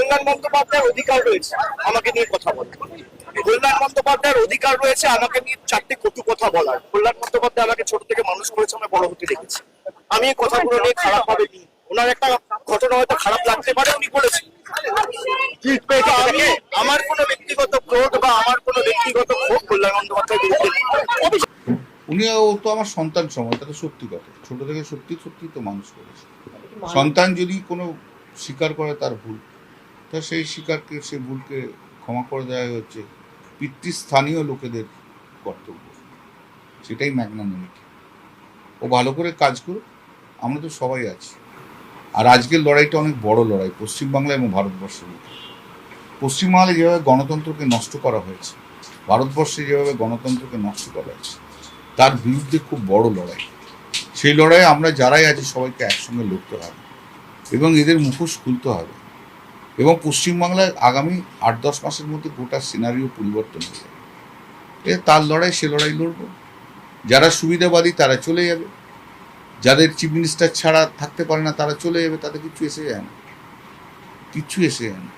কল্যাণ বন্দ্যোপাধ্যায়ের অধিকার রয়েছে আমাকে নিয়ে কথা বলার। কল্যাণ বন্দ্যোপাধ্যায়ের অধিকার রয়েছে আমাকে নিয়ে চারটে কটু কথা বলার। কল্যাণ বন্দ্যোপাধ্যায় আমাকে ছোট থেকে মানুষ করেছে, আমি বড় হতে দেখেছি। আমি এই কথাগুলো নিয়ে খারাপ ভাবে নিই। ওনার একটা ঘটনা হয়তো খারাপ লাগতে পারে, উনি বলেছেন। কিন্তু আমি আমার কোনো ব্যক্তিগত ক্রোধ বা আমার কোনো ব্যক্তিগত ক্ষোভ কল্যাণ বন্দ্যোপাধ্যায়ের বিরুদ্ধে নেই। ও তো আমার সন্তান সময়, এটা তো সত্যি কথা। ছোট থেকে সত্যি সত্যি তো মানুষ করেছে। সন্তান যদি কোনো স্বীকার করে তার ভুল, তা সেই স্বীকারকে, সেই ভুলকে ক্ষমা করে দেওয়া হচ্ছে পিতৃস্থানীয় লোকেদের কর্তব্য। সেটাই ম্যাগনানিমিটি। ও ভালো করে কাজ করুক, আমরা তো সবাই আছি। আর আজকের লড়াইটা অনেক বড় লড়াই পশ্চিমবাংলা এবং ভারতবর্ষের মধ্যে। পশ্চিমবাংলায় যেভাবে গণতন্ত্রকে নষ্ট করা হয়েছে, ভারতবর্ষে যেভাবে গণতন্ত্রকে নষ্ট করা হয়েছে, তার বিরুদ্ধে খুব বড় লড়াই। সেই লড়াইয়ে আমরা যারাই আছি সবাইকে একসঙ্গে লড়তে হবে এবং এদের মুখোশ খুলতে হবে। এবং পশ্চিমবাংলায় আগামী ৮-১০ মাসের মধ্যে গোটা সিনারিও পরিবর্তন হয়ে যাবে। তার লড়াই, সে লড়াই লড়ব। যারা সুবিধাবাদী তারা চলে যাবে, যাদের চিফ মিনিস্টার ছাড়া থাকতে পারে না তারা চলে যাবে, তাদের কিচ্ছু এসে যায় না, কিচ্ছু এসে যায় না।